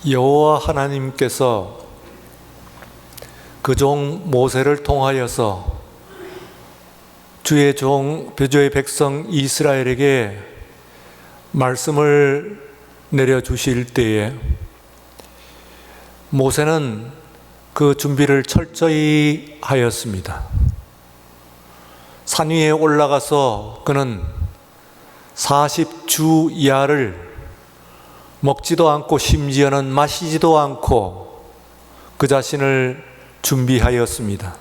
여호와 하나님께서 그 종 모세를 통하여서 주의 백성 이스라엘에게 말씀을 내려주실 때에 모세는 그 준비를 철저히 하였습니다. 산 위에 올라가서 그는 40주 이하를 먹지도 않고 심지어는 마시지도 않고 그 자신을 준비하였습니다.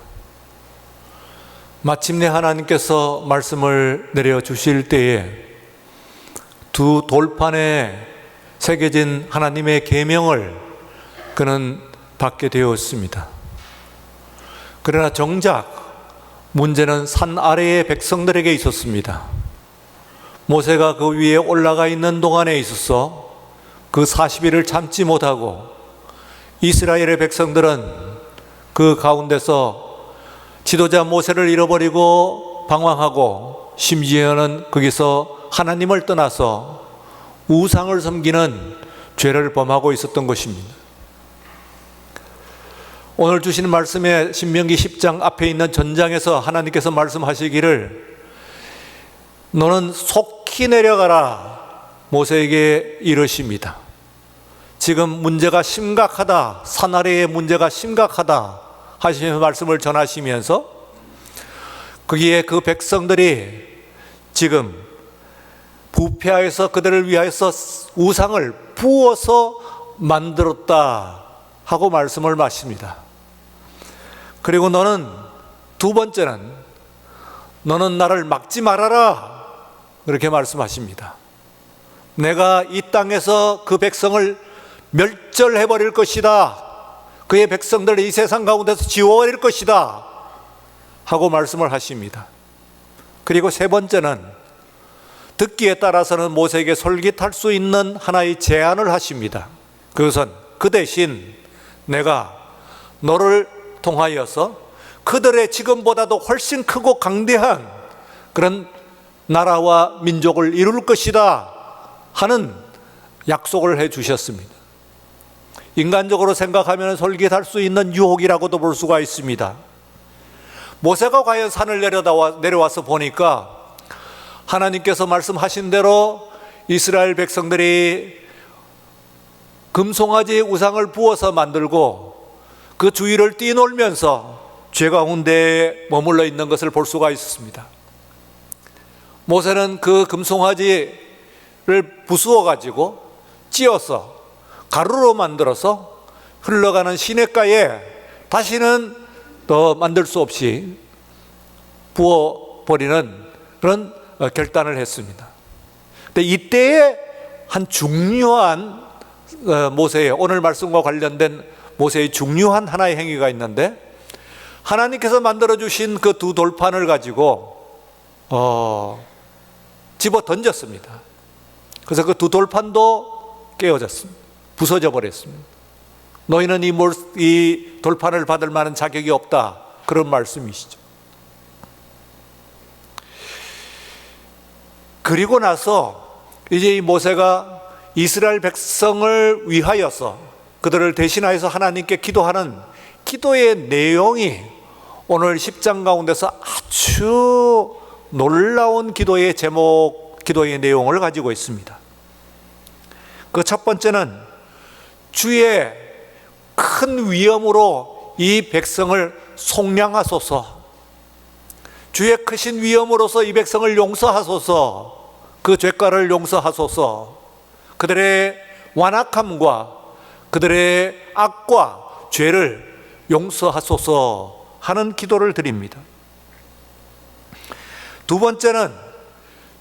마침내 하나님께서 말씀을 내려주실 때에 두 돌판에 새겨진 하나님의 계명을 그는 받게 되었습니다. 그러나 정작 문제는 산 아래의 백성들에게 있었습니다. 모세가 그 위에 올라가 있는 동안에 있어서 그 40일을 참지 못하고 이스라엘의 백성들은 그 가운데서 지도자 모세를 잃어버리고 방황하고 심지어는 거기서 하나님을 떠나서 우상을 섬기는 죄를 범하고 있었던 것입니다. 오늘 주시는 말씀에 신명기 10장 앞에 있는 전장에서 하나님께서 말씀하시기를 너는 속히 내려가라 모세에게 이르십니다. 지금 문제가 심각하다, 산 아래의 문제가 심각하다 하시면서 말씀을 전하시면서 거기에 그 백성들이 지금 부패하여서 그들을 위하여서 우상을 부어서 만들었다 하고 말씀을 마십니다. 그리고 너는 두 번째는 너는 나를 막지 말아라 그렇게 말씀하십니다. 내가 이 땅에서 그 백성을 멸절해버릴 것이다. 그의 백성들을 이 세상 가운데서 지워버릴 것이다 하고 말씀을 하십니다. 그리고 세 번째는 듣기에 따라서는 모세에게 솔깃할 수 있는 하나의 제안을 하십니다. 그것은 그 대신 내가 너를 통하여서 그들의 지금보다도 훨씬 크고 강대한 그런 나라와 민족을 이룰 것이다 하는 약속을 해 주셨습니다. 인간적으로 생각하면 솔깃할 수 있는 유혹이라고도 볼 수가 있습니다. 모세가 과연 산을 내려와서 보니까 하나님께서 말씀하신 대로 이스라엘 백성들이 금송아지 우상을 부어서 만들고 그 주위를 뛰놀면서 죄 가운데 머물러 있는 것을 볼 수가 있었습니다. 모세는 그 금송아지를 부수어 가지고 찧어서 가루로 만들어서 흘러가는 시냇가에 다시는 더 만들 수 없이 부어버리는 그런 결단을 했습니다. 근데 이때에 한 중요한 모세의 오늘 말씀과 관련된 모세의 중요한 하나의 행위가 있는데 하나님께서 만들어주신 그 두 돌판을 가지고 집어 던졌습니다. 그래서 그 두 돌판도 깨어졌습니다. 부서져 버렸습니다. 너희는 이 돌판을 받을 만한 자격이 없다 그런 말씀이시죠. 그리고 나서 이제 이 모세가 이스라엘 백성을 위하여서 그들을 대신하여서 하나님께 기도하는 기도의 내용이 오늘 10장 가운데서 아주 놀라운 기도의 제목, 기도의 내용을 가지고 있습니다. 그 첫 번째는 주의 큰 위엄으로 이 백성을 속량하소서, 주의 크신 위엄으로서 이 백성을 용서하소서, 그 죄가를 용서하소서, 그들의 완악함과 그들의 악과 죄를 용서하소서 하는 기도를 드립니다. 두 번째는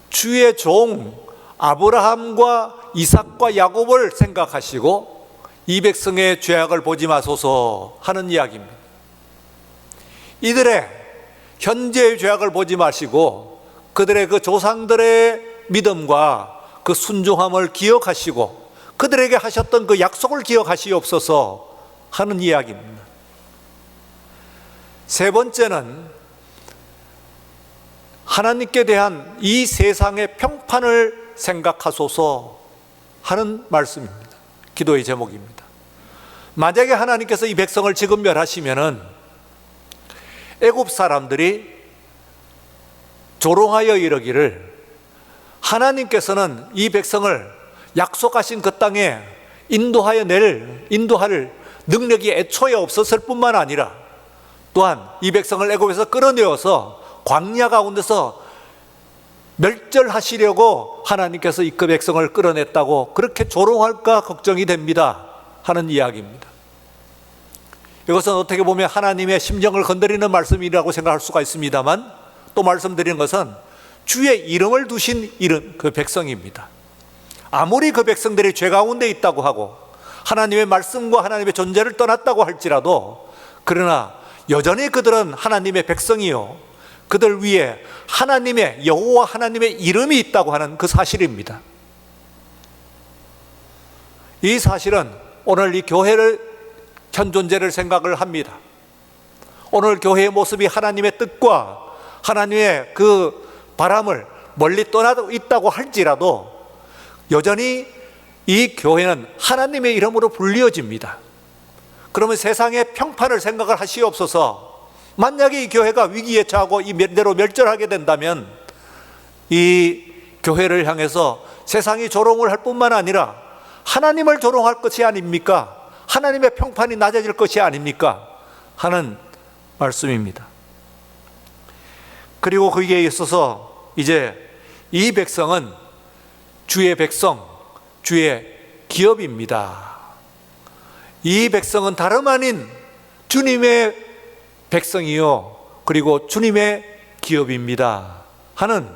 주의 종 아브라함과 이삭과 야곱을 생각하시고 이 백성의 죄악을 보지 마소서 하는 이야기입니다. 이들의 현재의 죄악을 보지 마시고 그들의 그 조상들의 믿음과 그 순종함을 기억하시고 그들에게 하셨던 그 약속을 기억하시옵소서 하는 이야기입니다. 세 번째는 하나님께 대한 이 세상의 평판을 생각하소서 하는 말씀입니다. 기도의 제목입니다. 만약에 하나님께서 이 백성을 지금 멸하시면은 애굽 사람들이 조롱하여 이르기를 하나님께서는 이 백성을 약속하신 그 땅에 인도할 능력이 애초에 없었을 뿐만 아니라 또한 이 백성을 애굽에서 끌어내어서 광야 가운데서 멸절하시려고 하나님께서 이 백성을 끌어냈다고 그렇게 조롱할까 걱정이 됩니다 하는 이야기입니다. 이것은 어떻게 보면 하나님의 심정을 건드리는 말씀이라고 생각할 수가 있습니다만, 또 말씀드리는 것은 주의 이름을 두신 그 백성입니다. 아무리 그 백성들이 죄 가운데 있다고 하고 하나님의 말씀과 하나님의 존재를 떠났다고 할지라도, 그러나 여전히 그들은 하나님의 백성이요, 그들 위에 하나님의, 여호와 하나님의 이름이 있다고 하는 그 사실입니다. 이 사실은 오늘 이 교회를 현 존재를 생각을 합니다. 오늘 교회의 모습이 하나님의 뜻과 하나님의 그 바람을 멀리 떠나고 있다고 할지라도 여전히 이 교회는 하나님의 이름으로 불리어집니다. 그러면 세상의 평판을 생각을 하시옵소서. 만약에 이 교회가 위기에 처하고 이대로 멸절하게 된다면 이 교회를 향해서 세상이 조롱을 할 뿐만 아니라 하나님을 조롱할 것이 아닙니까? 하나님의 평판이 낮아질 것이 아닙니까? 하는 말씀입니다. 그리고 거기에 있어서 이제 이 백성은 주의 백성, 주의 기업입니다. 이 백성은 다름 아닌 주님의 백성이요, 그리고 주님의 기업입니다 하는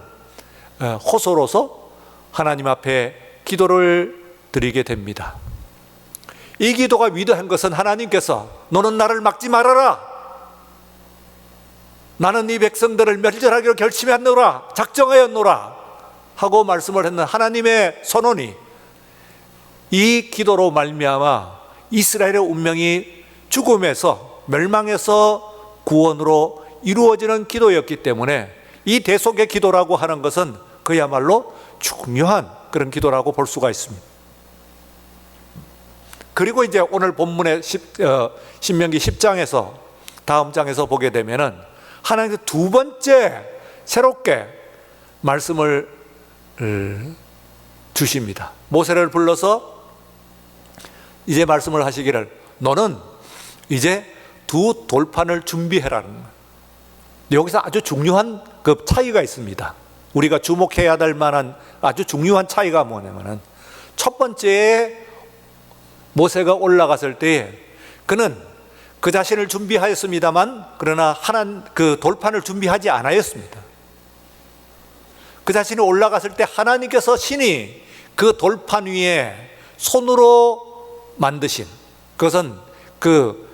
호소로서 하나님 앞에 기도를 드리게 됩니다. 이 기도가 위대한 것은 하나님께서 너는 나를 막지 말아라, 나는 이 백성들을 멸절하기로 결심했노라, 작정하였노라 하고 말씀을 했는 하나님의 선언이 이 기도로 말미암아 이스라엘의 운명이 죽음에서 멸망에서 구원으로 이루어지는 기도였기 때문에 이 대속의 기도라고 하는 것은 그야말로 중요한 그런 기도라고 볼 수가 있습니다. 그리고 이제 오늘 본문의 신명기 10장에서 다음 장에서 보게 되면은 하나님께서 두 번째 새롭게 말씀을 주십니다. 모세를 불러서 이제 말씀을 하시기를 너는 이제 두 돌판을 준비해라는 거예요. 여기서 아주 중요한 그 차이가 있습니다. 우리가 주목해야 될 만한 아주 중요한 차이가 뭐냐면은, 첫 번째에 모세가 올라갔을 때에 그는 그 자신을 준비하였습니다만 그러나 그 돌판을 준비하지 않았습니다. 그 자신이 올라갔을 때 하나님께서 신이 그 돌판 위에 손으로 만드신, 그것은 그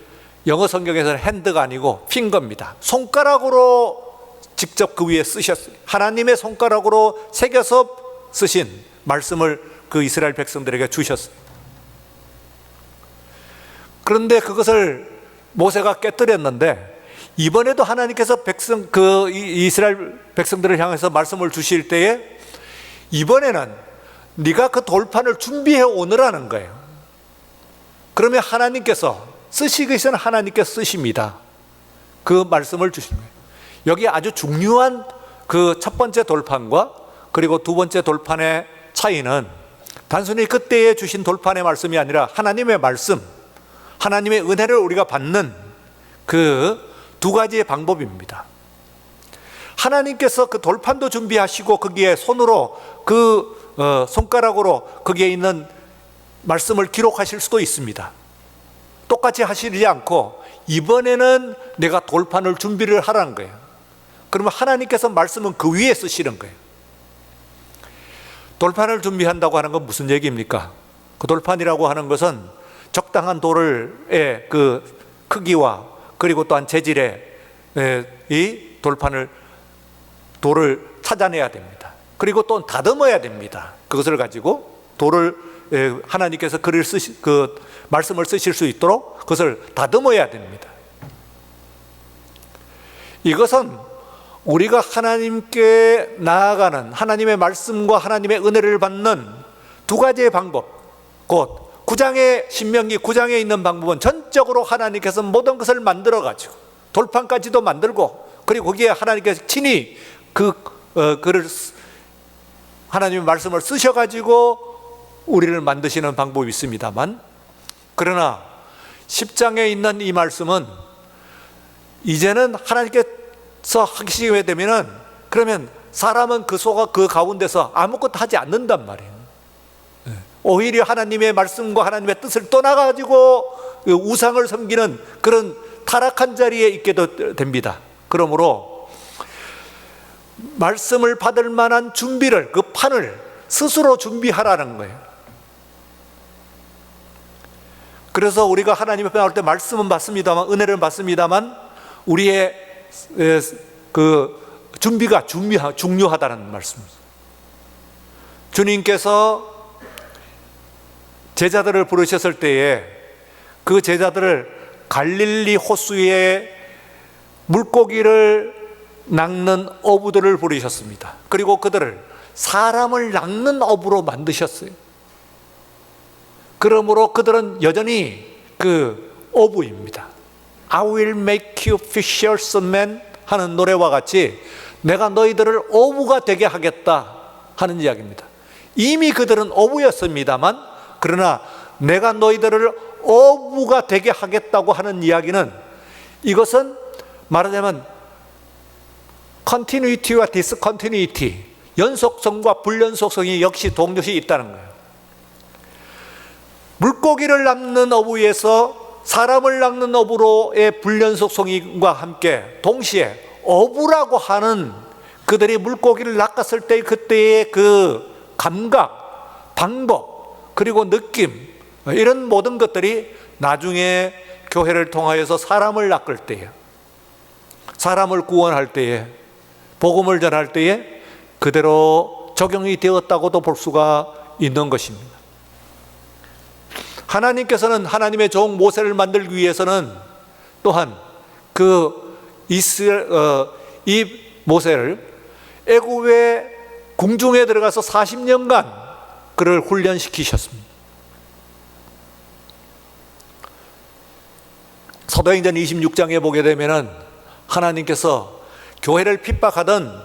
영어 성경에서는 핸드가 아니고 핑거입니다. 손가락으로 직접 그 위에 쓰셨어요. 하나님의 손가락으로 새겨서 쓰신 말씀을 그 이스라엘 백성들에게 주셨어요. 그런데 그것을 모세가 깨뜨렸는데, 이번에도 하나님께서 이스라엘 백성들을 향해서 말씀을 주실 때에 이번에는 네가 그 돌판을 준비해 오느라는 거예요. 그러면 하나님께서 쓰시기 전에 하나님께서 쓰십니다. 그 말씀을 주신 거예요. 여기 아주 중요한 그 첫 번째 돌판과 그리고 두 번째 돌판의 차이는 단순히 그때에 주신 돌판의 말씀이 아니라 하나님의 말씀, 하나님의 은혜를 우리가 받는 그 두 가지의 방법입니다. 하나님께서 그 돌판도 준비하시고 거기에 손으로 손가락으로 거기에 있는 말씀을 기록하실 수도 있습니다. 똑같이 하시지 않고 이번에는 내가 돌판을 준비를 하라는 거예요. 그러면 하나님께서 말씀은 그 위에 쓰시는 거예요. 돌판을 준비한다고 하는 건 무슨 얘기입니까? 그 돌판이라고 하는 것은 적당한 돌의 그 크기와 그리고 또한 재질의 이 돌을 찾아내야 됩니다. 그리고 또 다듬어야 됩니다. 그것을 가지고 돌을 하나님께서 그 말씀을 쓰실 수 있도록 그것을 다듬어야 됩니다. 이것은 우리가 하나님께 나아가는 하나님의 말씀과 하나님의 은혜를 받는 두 가지의 방법, 곧 신명기 9장에 있는 방법은 전적으로 하나님께서 모든 것을 만들어 가지고 돌판까지도 만들고, 그리고 거기에 하나님께서 친히 그를 하나님의 말씀을 쓰셔 가지고 우리를 만드시는 방법이 있습니다만, 그러나 10장에 있는 이 말씀은 이제는 하나님께서 하시게 되면은, 그러면 사람은 그 가운데서 아무것도 하지 않는단 말이에요. 오히려 하나님의 말씀과 하나님의 뜻을 떠나가지고 우상을 섬기는 그런 타락한 자리에 있게 됩니다. 그러므로 말씀을 받을 만한 준비를, 그 판을 스스로 준비하라는 거예요. 그래서 우리가 하나님 앞에 나올 때 말씀은 받습니다만, 은혜를 받습니다만, 우리의 그 준비가 중요하다는 말씀입니다. 주님께서 제자들을 부르셨을 때에 그 제자들을 갈릴리 호수에 물고기를 낚는 어부들을 부르셨습니다. 그리고 그들을 사람을 낚는 어부로 만드셨어요. 그러므로 그들은 여전히 그 어부입니다. I will make you fishers of men 하는 노래와 같이 내가 너희들을 어부가 되게 하겠다 하는 이야기입니다. 이미 그들은 어부였습니다만, 그러나 내가 너희들을 어부가 되게 하겠다고 하는 이야기는, 이것은 말하자면 continuity와 discontinuity, 연속성과 불연속성이 역시 동시에 있다는 거예요. 물고기를 낚는 어부에서 사람을 낚는 어부로의 불연속성과 함께 동시에 어부라고 하는 그들이 물고기를 낚았을 때 그때의 그 감각, 방법, 그리고 느낌, 이런 모든 것들이 나중에 교회를 통하여서 사람을 낚을 때에, 사람을 구원할 때에, 복음을 전할 때에 그대로 적용이 되었다고도 볼 수가 있는 것입니다. 하나님께서는 하나님의 종 모세를 만들기 위해서는 또한 이 모세를 애굽의 궁중에 들어가서 40년간 그를 훈련시키셨습니다. 사도행전 26장에 보게 되면은 하나님께서 교회를 핍박하던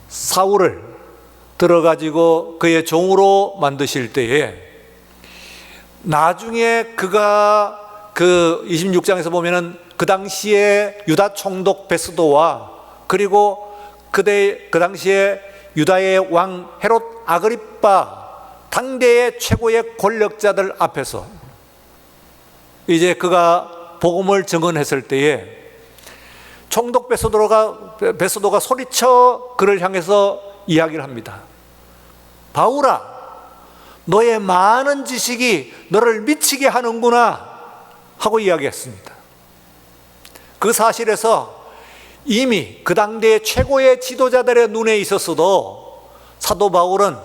사울을 들어가지고 그의 종으로 만드실 때에, 나중에 그가 그 26장에서 보면은 그 당시에 유다 총독 베스도와, 그리고 그 당시에 유다의 왕 헤롯 아그리빠, 당대의 최고의 권력자들 앞에서 이제 그가 복음을 증언했을 때에 총독 베스도가 소리쳐 그를 향해서 이야기를 합니다. 바울아, 너의 많은 지식이 너를 미치게 하는구나 하고 이야기했습니다. 그 사실에서 이미 그 당대의 최고의 지도자들의 눈에 있었어도 사도 바울은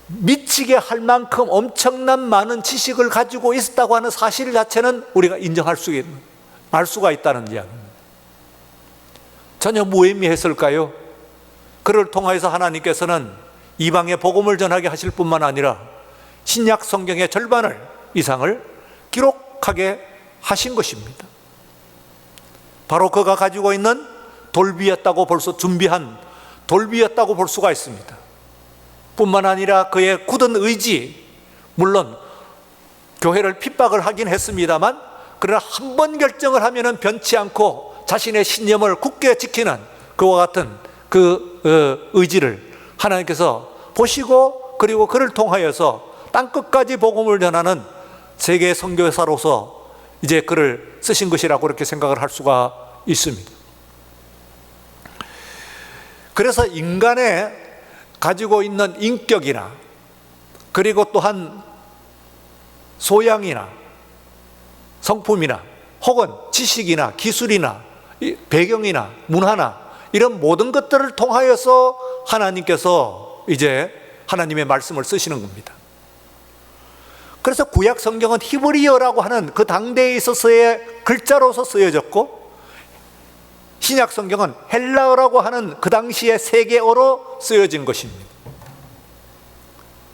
미치게 할 만큼 엄청난 많은 지식을 가지고 있었다고 하는 사실 자체는 우리가 알 수가 있다는 이야기입니다. 전혀 무의미했을까요? 그를 통하여서 하나님께서는 이방의 복음을 전하게 하실 뿐만 아니라 신약 성경의 절반을 이상을 기록하게 하신 것입니다. 바로 그가 가지고 있는 돌비였다고 준비한 돌비였다고 볼 수가 있습니다. 뿐만 아니라 그의 굳은 의지, 물론 교회를 핍박을 하긴 했습니다만, 그러나 한 번 결정을 하면은 변치 않고 자신의 신념을 굳게 지키는 그와 같은 그 의지를 하나님께서 보시고, 그리고 그를 통하여서 땅끝까지 복음을 전하는 세계 선교사로서 이제 그를 쓰신 것이라고 그렇게 생각을 할 수가 있습니다. 그래서 인간의 가지고 있는 인격이나, 그리고 또한 소양이나 성품이나 혹은 지식이나 기술이나 배경이나 문화나 이런 모든 것들을 통하여서 하나님께서 이제 하나님의 말씀을 쓰시는 겁니다. 그래서 구약 성경은 히브리어라고 하는 그 당대에 있어서의 글자로서 쓰여졌고, 신약 성경은 헬라어라고 하는 그 당시의 세계어로 쓰여진 것입니다.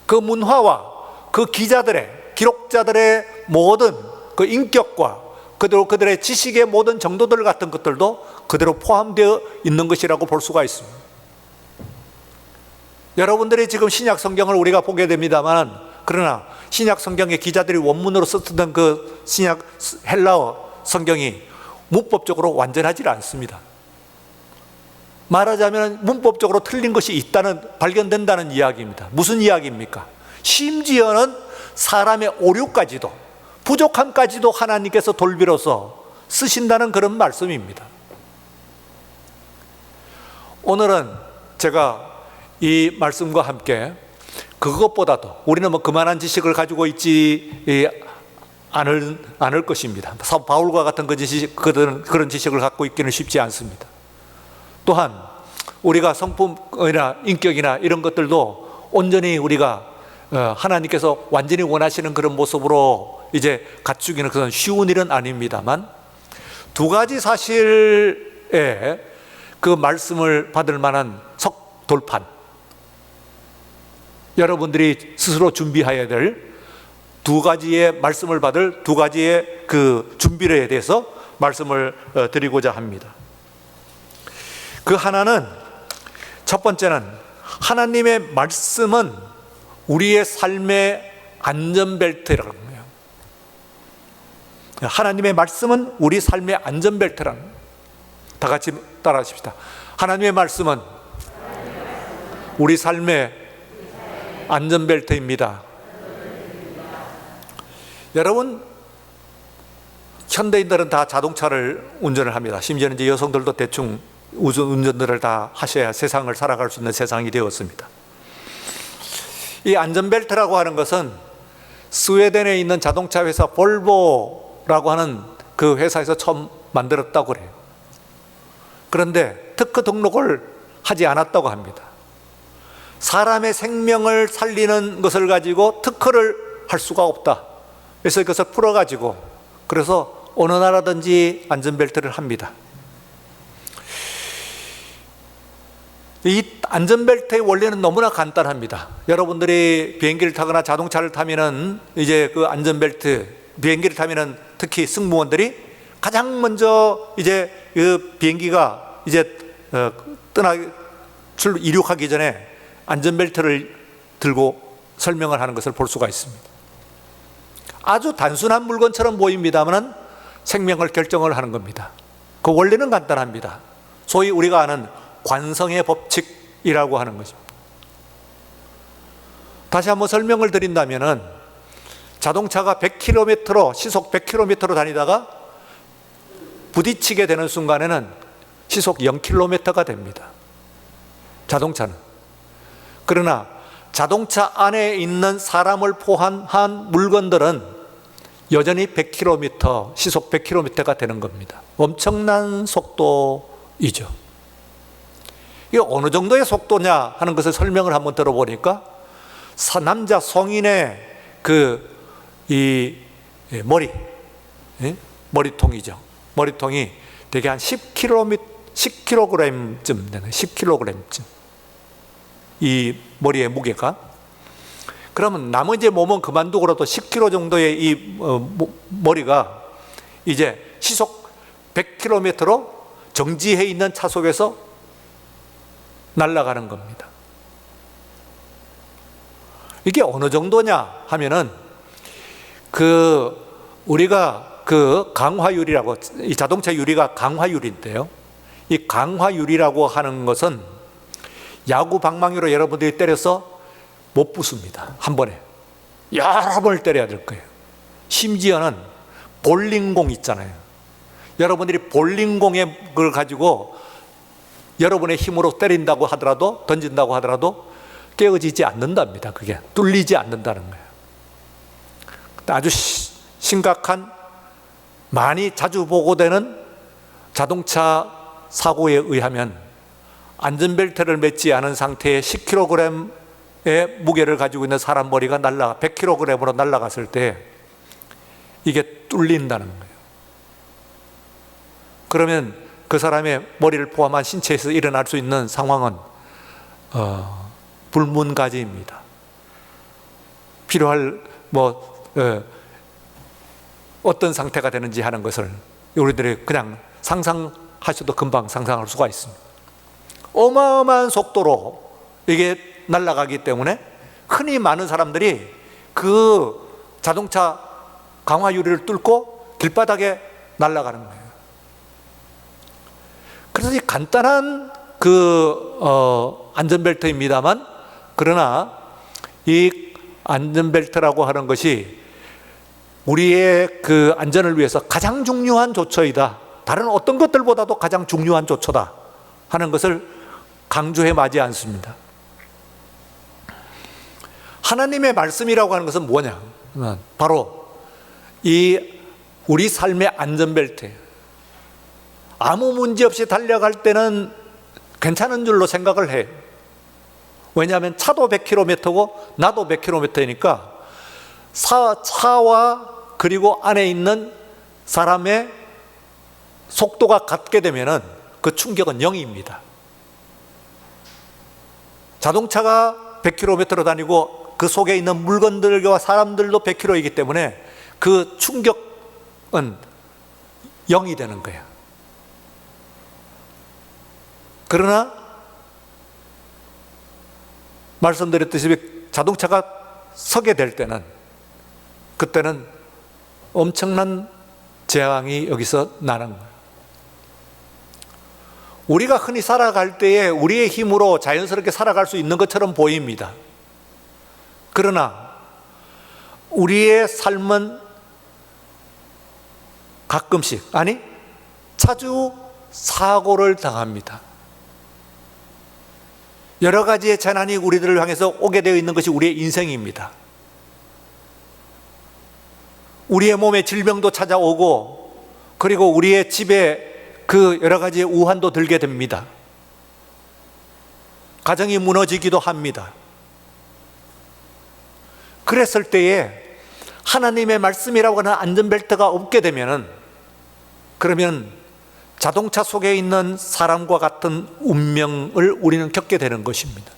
그 문화와 그 기자들의 기록자들의 모든 그 인격과 그들의 지식의 모든 정도들 같은 것들도 그대로 포함되어 있는 것이라고 볼 수가 있습니다. 여러분들이 지금 신약 성경을 우리가 보게 됩니다만, 그러나 신약 성경의 기자들이 원문으로 썼던 그 신약 헬라어 성경이 문법적으로 완전하지 않습니다. 말하자면 문법적으로 틀린 것이 발견된다는 이야기입니다. 무슨 이야기입니까? 심지어는 사람의 오류까지도, 부족함까지도 하나님께서 돌비로서 쓰신다는 그런 말씀입니다. 오늘은 제가 이 말씀과 함께 그것보다도 우리는 그만한 지식을 가지고 있지 않을 것입니다. 사도 바울과 같은 그런 지식을 갖고 있기는 쉽지 않습니다. 또한 우리가 성품이나 인격이나 이런 것들도 온전히 우리가 하나님께서 완전히 원하시는 그런 모습으로 이제 갖추기는 그건 쉬운 일은 아닙니다만, 두 가지 사실에 그 말씀을 받을 만한 돌판, 여러분들이 스스로 준비해야 될 두 가지의 말씀을 받을 두 가지의 그 준비에 대해서 말씀을 드리고자 합니다. 그 하나는, 첫 번째는 하나님의 말씀은 우리의 삶의 안전벨트라는 거예요. 하나님의 말씀은 우리 삶의 안전벨트라는 거예요. 다 같이 따라하십시다. 하나님의 말씀은 우리 삶의 안전벨트입니다. 여러분, 현대인들은 다 자동차를 운전을 합니다. 심지어는 이제 여성들도 대충 운전들을 다 하셔야 세상을 살아갈 수 있는 세상이 되었습니다. 이 안전벨트라고 하는 것은 스웨덴에 있는 자동차 회사 볼보라고 하는 그 회사에서 처음 만들었다고 그래요. 그런데 특허 등록을 하지 않았다고 합니다. 사람의 생명을 살리는 것을 가지고 특허를 할 수가 없다. 그래서 이것을 풀어가지고, 그래서 어느 나라든지 안전벨트를 합니다. 이 안전벨트의 원리는 너무나 간단합니다. 여러분들이 비행기를 타거나 자동차를 타면은 이제 그 안전벨트, 비행기를 타면은 특히 승무원들이 가장 먼저 이제 그 비행기가 이제 이륙하기 전에 안전벨트를 들고 설명을 하는 것을 볼 수가 있습니다. 아주 단순한 물건처럼 보입니다만 생명을 결정을 하는 겁니다. 그 원리는 간단합니다. 소위 우리가 아는 관성의 법칙이라고 하는 것입니다. 다시 한번 설명을 드린다면은, 자동차가 100km로, 시속 100km로 다니다가 부딪히게 되는 순간에는 시속 0km가 됩니다. 자동차는. 그러나 자동차 안에 있는 사람을 포함한 물건들은 여전히 100km, 시속 100km가 되는 겁니다. 엄청난 속도이죠. 이게 어느 정도의 속도냐 하는 것을 설명을 한번 들어보니까, 남자 성인의 머리통이죠. 머리통이 대개 한 10kg쯤 되는, 10kg쯤. 이 머리의 무게가. 그러면 나머지 몸은 그만두고라도 10kg 정도의 이 머리가 이제 시속 100km로 정지해 있는 차 속에서 날아가는 겁니다. 이게 어느 정도냐 하면은, 우리가 강화유리라고, 이 자동차 유리가 강화유리인데요. 이 강화유리라고 하는 것은 야구 방망이로 여러분들이 때려서 못 부숩니다. 한 번에 여러 번을 때려야 될 거예요. 심지어는 볼링공 있잖아요. 여러분들이 볼링공에 그걸 가지고 여러분의 힘으로 때린다고 하더라도, 던진다고 하더라도 깨어지지 않는답니다. 그게 뚫리지 않는다는 거예요. 아주 심각한, 많이 자주 보고되는 자동차 사고에 의하면 안전벨트를 맺지 않은 상태에 10kg의 무게를 가지고 있는 사람 머리가 100kg으로 날아갔을 때 이게 뚫린다는 거예요. 그러면 그 사람의 머리를 포함한 신체에서 일어날 수 있는 상황은 불문가지입니다. 필요할 어떤 상태가 되는지 하는 것을 우리들이 그냥 상상하셔도 금방 상상할 수가 있습니다. 어마어마한 속도로 이게 날아가기 때문에 흔히 많은 사람들이 그 자동차 강화 유리를 뚫고 길바닥에 날아가는 거예요. 그래서 이 간단한 안전벨트입니다만, 그러나 이 안전벨트라고 하는 것이 우리의 그 안전을 위해서 가장 중요한 조처이다, 다른 어떤 것들보다도 가장 중요한 조처다 하는 것을 강조해 마지 않습니다. 하나님의 말씀이라고 하는 것은 뭐냐? 바로 이 우리 삶의 안전벨트, 아무 문제 없이 달려갈 때는 괜찮은 줄로 생각을 해요. 왜냐하면 차도 100km고 나도 100km니까 차와 그리고 안에 있는 사람의 속도가 같게 되면은 그 충격은 0입니다. 자동차가 100km로 다니고 그 속에 있는 물건들과 사람들도 100km이기 때문에 그 충격은 0이 되는 거예요. 그러나 말씀드렸듯이 자동차가 서게 될 때는, 그때는 엄청난 재앙이 여기서 나는 거예요. 우리가 흔히 살아갈 때에 우리의 힘으로 자연스럽게 살아갈 수 있는 것처럼 보입니다. 그러나 우리의 삶은 가끔씩, 아니 자주 사고를 당합니다. 여러 가지의 재난이 우리들을 향해서 오게 되어 있는 것이 우리의 인생입니다. 우리의 몸에 질병도 찾아오고, 그리고 우리의 집에 그 여러 가지의 우환도 들게 됩니다. 가정이 무너지기도 합니다. 그랬을 때에 하나님의 말씀이라고 하는 안전벨트가 없게 되면은, 그러면 자동차 속에 있는 사람과 같은 운명을 우리는 겪게 되는 것입니다.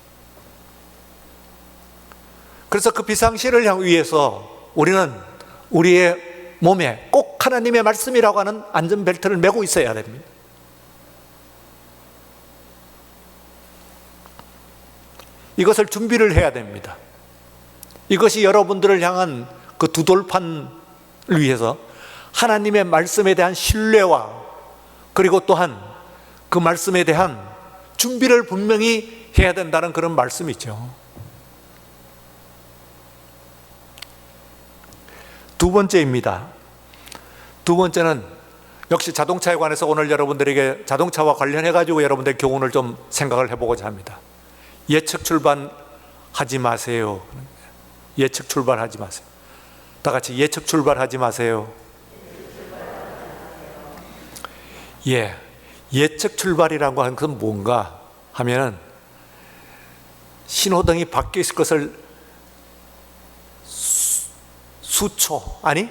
그래서 그 비상시를 위해서 우리는 우리의 몸에 꼭 하나님의 말씀이라고 하는 안전벨트를 메고 있어야 됩니다. 이것을 준비를 해야 됩니다. 이것이 여러분들을 향한 그 두 돌판을 위해서 하나님의 말씀에 대한 신뢰와, 그리고 또한 그 말씀에 대한 준비를 분명히 해야 된다는 그런 말씀이죠. 두 번째입니다. 두 번째는 역시 자동차에 관해서 오늘 여러분들에게 자동차와 관련해 가지고 여러분들의 교훈을 좀 생각을 해보고자 합니다. 예측 출발하지 마세요. 예측 출발하지 마세요. 다 같이 예측 출발하지 마세요. 예측 출발이라고 하는 것은 뭔가 하면은 신호등이 바뀌어 있을 것을 수초, 아니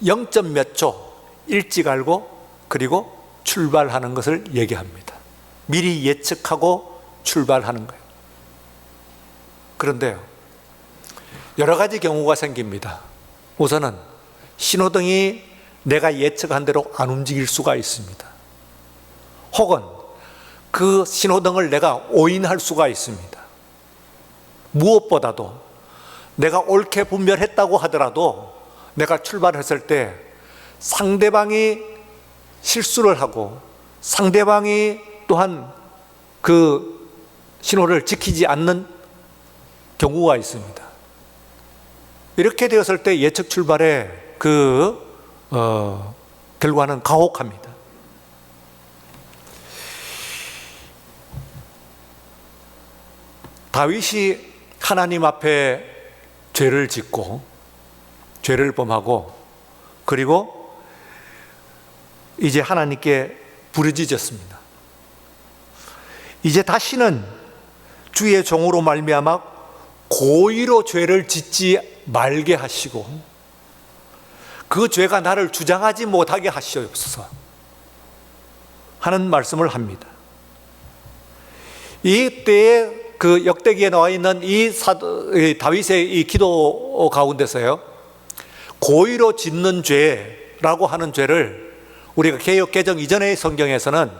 0. 몇 초 일찍 알고 그리고 출발하는 것을 얘기합니다. 미리 예측하고 출발하는 거예요. 그런데요, 여러 가지 경우가 생깁니다. 우선은 신호등이 내가 예측한 대로 안 움직일 수가 있습니다. 혹은 그 신호등을 내가 오인할 수가 있습니다. 무엇보다도 내가 옳게 분별했다고 하더라도 내가 출발했을 때 상대방이 실수를 하고 상대방이 또한 그 신호를 지키지 않는 경우가 있습니다. 이렇게 되었을 때 예측 출발의 결과는 가혹합니다. 다윗이 하나님 앞에 죄를 짓고 죄를 범하고 그리고 이제 하나님께 부르짖었습니다. 이제 다시는 주의 종으로 말미암아 고의로 죄를 짓지 말게 하시고 그 죄가 나를 주장하지 못하게 하시옵소서 하는 말씀을 합니다. 이때에 그 역대기에 나와 있는 이 다윗의 이 기도 가운데서요, 고의로 짓는 죄라고 하는 죄를 우리가 개역 개정 이전의 성경에서는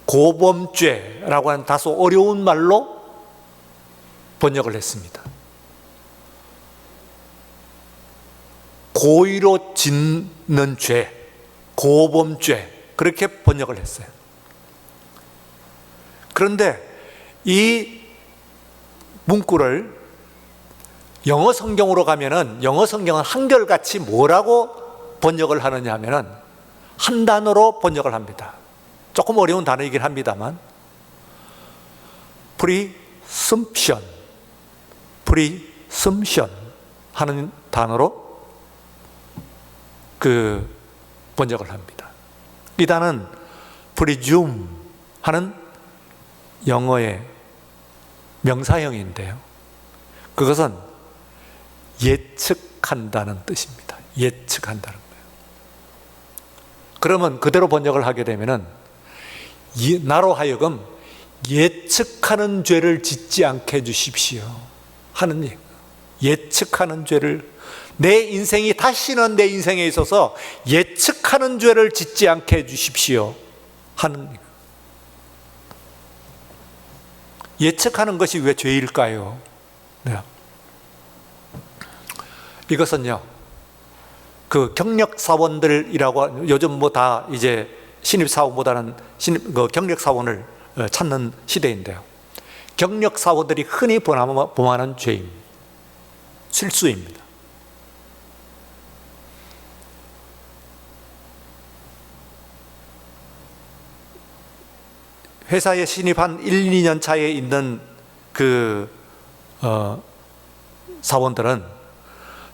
고범죄라고 하는 다소 어려운 말로 번역을 했습니다. 고의로 짓는 죄, 고범죄, 그렇게 번역을 했어요. 그런데 이 문구를 영어 성경으로 가면은, 영어 성경은 한결같이 뭐라고 번역을 하느냐 하면은 한 단어로 번역을 합니다. 조금 어려운 단어이긴 합니다만, presumption 하는 단어로 번역을 합니다. 이 단어는 presume 하는 영어의 명사형인데요, 그것은 예측한다는 뜻입니다. 예측한다는 거예요. 그러면 그대로 번역을 하게 되면은 나로 하여금 예측하는 죄를 짓지 않게 해주십시오 하는 얘기. 예측하는 죄를, 내 인생이 다시는 내 인생에 있어서 예측하는 죄를 짓지 않게 해주십시오 하는 얘기. 예측하는 것이 왜 죄일까요? 네. 이것은요, 경력 사원들이라고, 요즘 뭐 다 이제 신입 사원보다는 경력 사원을 찾는 시대인데요, 경력 사원들이 흔히 범하는 죄입니다. 실수입니다. 회사에 신입한 1, 2년 차에 있는 사원들은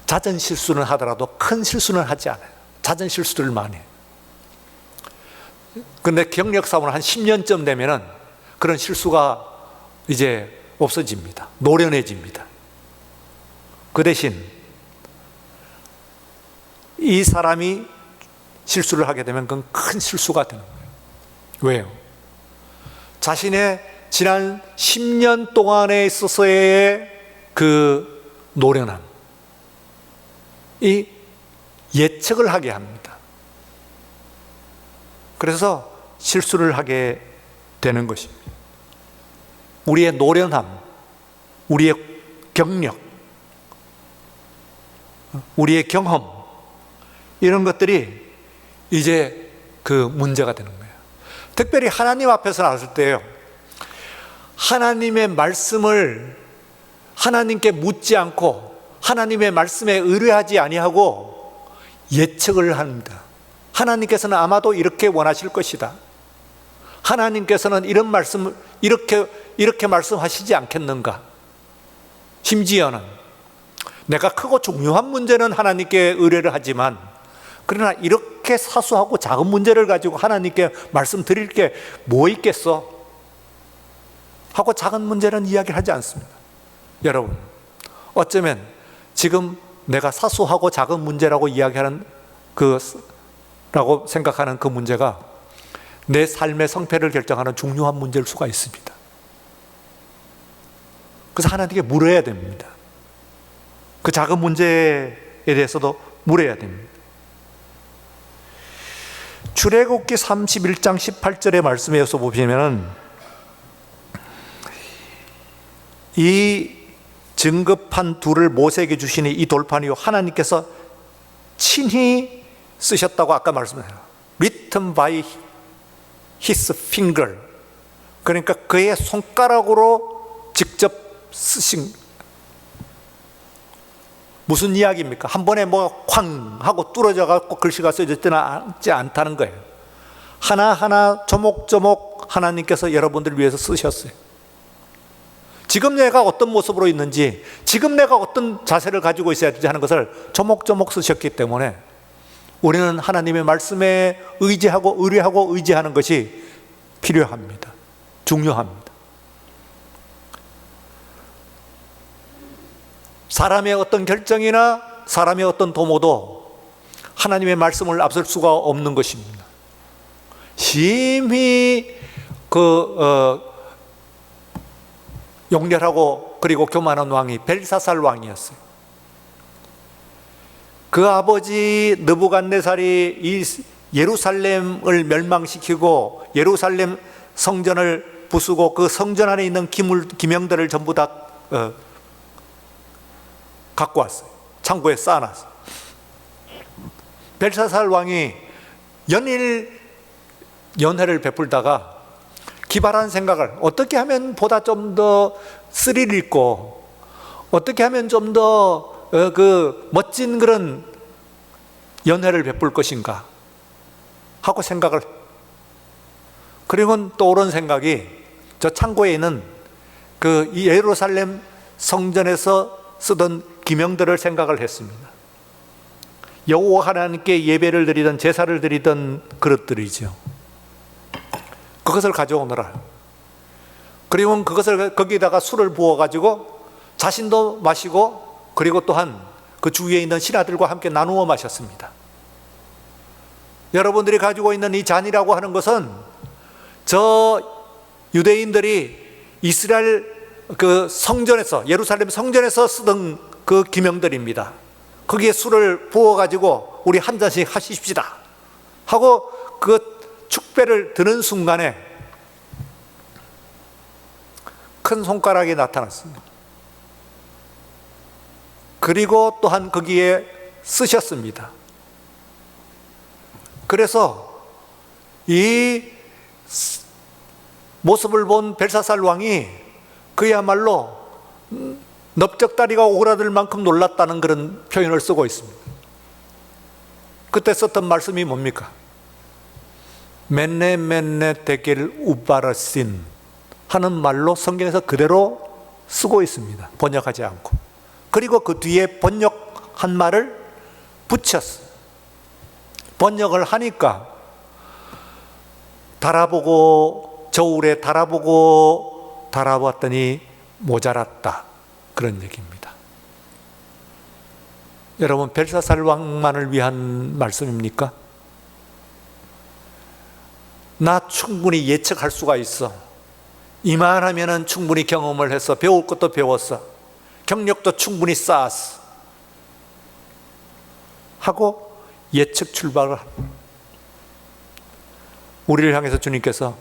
잦은 실수는 하더라도 큰 실수는 하지 않아요. 잦은 실수를 많이 해요. 그런데 경력 사원을 한 10년쯤 되면은 그런 실수가 이제 없어집니다. 노련해집니다. 그 대신 이 사람이 실수를 하게 되면 그건 큰 실수가 되는 거예요. 왜요? 자신의 지난 10년 동안에 있어서의 노련함, 이 예측을 하게 합니다. 그래서 실수를 하게 되는 것입니다. 우리의 노련함, 우리의 경력, 우리의 경험, 이런 것들이 이제 문제가 되는 거예요. 특별히 하나님 앞에서 나왔을 때요, 하나님의 말씀을 하나님께 묻지 않고 하나님의 말씀에 의뢰하지 아니하고 예측을 합니다. 하나님께서는 아마도 이렇게 원하실 것이다. 하나님께서는 이런 말씀을 이렇게 말씀하시지 않겠는가. 심지어는 내가 크고 중요한 문제는 하나님께 의뢰를 하지만, 그러나 이렇게 사소하고 작은 문제를 가지고 하나님께 말씀드릴 게 뭐 있겠어? 하고 작은 문제는 이야기를 하지 않습니다. 여러분, 어쩌면 지금 내가 사소하고 작은 문제라고 이야기하는 라고 생각하는 그 문제가 내 삶의 성패를 결정하는 중요한 문제일 수가 있습니다. 그래서 하나님께 물어야 됩니다. 그 작은 문제에 대해서도 물어야 됩니다. 출애굽기 31장 18절의 말씀에서 보시면 이 증거판 둘을 모세에게 주시니 이 돌판이요 하나님께서 친히 쓰셨다고 아까 말씀하셨어요. Written by his finger. 그러니까 그의 손가락으로 직접 쓰신. 무슨 이야기입니까? 한 번에 쾅 하고 뚫어져 갖고 글씨가 써졌지는 않다는 거예요. 하나하나 조목조목 하나님께서 여러분들을 위해서 쓰셨어요. 지금 내가 어떤 모습으로 있는지, 지금 내가 어떤 자세를 가지고 있어야 되지 하는 것을 조목조목 쓰셨기 때문에 우리는 하나님의 말씀에 의지하고 의뢰하고 의지하는 것이 필요합니다. 중요합니다. 사람의 어떤 결정이나 사람의 어떤 도모도 하나님의 말씀을 앞설 수가 없는 것입니다. 심히 용렬하고 그리고 교만한 왕이 벨사살 왕이었어요. 그 아버지 느부갓네살이 이 예루살렘을 멸망시키고 예루살렘 성전을 부수고 그 성전 안에 있는 기명들을 전부 다 갖고 왔어요. 창고에 쌓아놨어요. 벨사살 왕이 연일 연회를 베풀다가 기발한 생각을, 어떻게 하면 보다 좀 더 스릴 있고 어떻게 하면 좀 더 멋진 그런 연회를 베풀 것인가 하고 생각을, 그리고 떠오른 생각이 저 창고에 있는 그 예루살렘 성전에서 쓰던 기명들을 생각을 했습니다. 여호와 하나님께 예배를 드리던, 제사를 드리던 그릇들이죠. 그것을 가져오느라, 그리고 그것을 거기다가 술을 부어가지고 자신도 마시고 그리고 또한 그 주위에 있는 신하들과 함께 나누어 마셨습니다. 여러분들이 가지고 있는 이 잔이라고 하는 것은 저 유대인들이 이스라엘 그 성전에서, 예루살렘 성전에서 쓰던 그 기명들입니다. 거기에 술을 부어가지고 우리 한 잔씩 하십시다 하고 그 축배를 드는 순간에 큰 손가락이 나타났습니다. 그리고 또한 거기에 쓰셨습니다. 그래서 이 모습을 본 벨사살 왕이 그야말로 넓적다리가 오그라들 만큼 놀랐다는 그런 표현을 쓰고 있습니다. 그때 썼던 말씀이 뭡니까? 맨네 데겔 우바라신 하는 말로 성경에서 그대로 쓰고 있습니다. 번역하지 않고. 그리고 그 뒤에 번역한 말을 붙였어요. 번역을 하니까 달아보고 저울에 달아보았더니 모자랐다, 그런 얘기입니다. 여러분, 벨사살 왕만을 위한 말씀입니까? 나 충분히 예측할 수가 있어. 이만하면은 충분히 경험을 해서 배울 것도 배웠어. 경력도 충분히 쌓았어. 하고 예측 출발을 합니다. 우리를 향해서 주님께서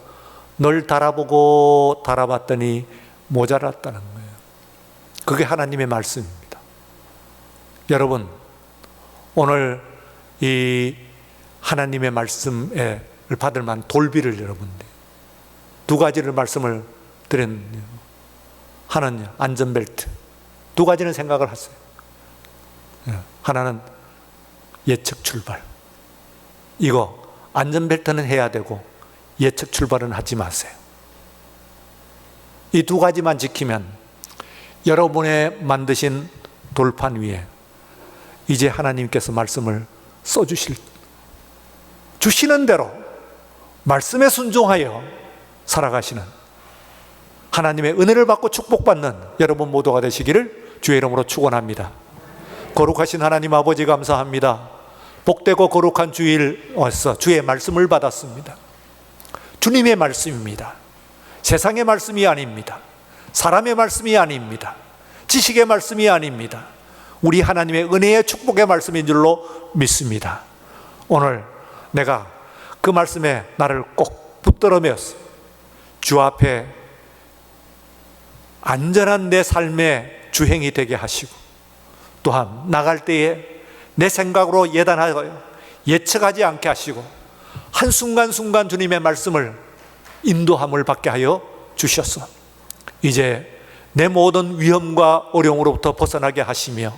널 달아보고 달아봤더니 모자랐다는 거예요. 그게 하나님의 말씀입니다. 여러분, 오늘 이 하나님의 말씀을 받을 만한 돌비를 여러분들 두 가지를 말씀을 드렸는데요. 하나는 안전벨트, 두 가지는 생각을 하세요. 하나는 예측 출발. 이거 안전벨트는 해야 되고 예측 출발은 하지 마세요. 이 두 가지만 지키면 여러분의 만드신 돌판 위에 이제 하나님께서 말씀을 주시는 대로 말씀에 순종하여 살아가시는 하나님의 은혜를 받고 축복받는 여러분 모두가 되시기를 주의 이름으로 축원합니다. 거룩하신 하나님 아버지, 감사합니다. 복되고 거룩한 주일 와서 주의 말씀을 받았습니다. 주님의 말씀입니다. 세상의 말씀이 아닙니다. 사람의 말씀이 아닙니다. 지식의 말씀이 아닙니다. 우리 하나님의 은혜의 축복의 말씀인 줄로 믿습니다. 오늘 내가 그 말씀에 나를 꼭 붙들어 메었어. 주 앞에 안전한 내 삶의 주행이 되게 하시고, 또한 나갈 때에 내 생각으로 예단하여 예측하지 않게 하시고 한순간순간 주님의 말씀을 인도함을 받게 하여 주셨소. 이제 내 모든 위험과 어려움으로부터 벗어나게 하시며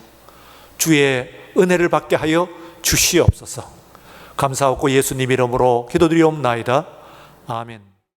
주의 은혜를 받게 하여 주시옵소서. 감사하고 예수님 이름으로 기도드리옵나이다. 아멘.